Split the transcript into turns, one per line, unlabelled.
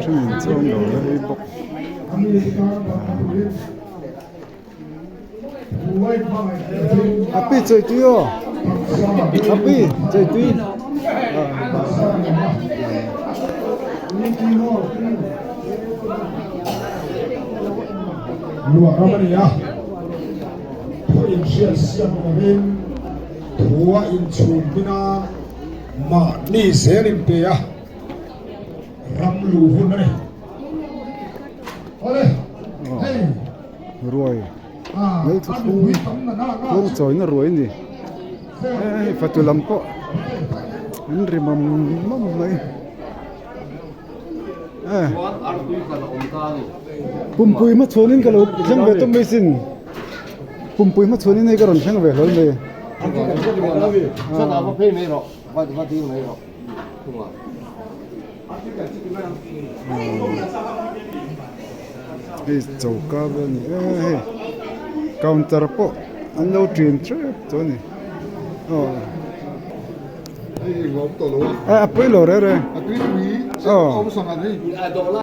Trinh xong rồi lấy bọc Happy chơi tuyết Happy chơi tuyết
lùa ra bên này thôi in xe xe mà bên thua in chùm bina mà ni xe lên bia ram lù hôn này thôi hey
rồi lấy thuốc thuốc chổi nó rồi nhỉ phải tu làm po anh rì mầm này pumpui mà chonin cái lúc xem về tôm mesin pumpui mà chonin này cái rồi xem về rồi này
sao nào có phê này rồi vai tiêu này rồi không
cái châu cá bên này counter po anh lâu truyền trip chỗ này
ngọc tổ lúa
à bây giờ rồi
túi túi ông sang anh ấy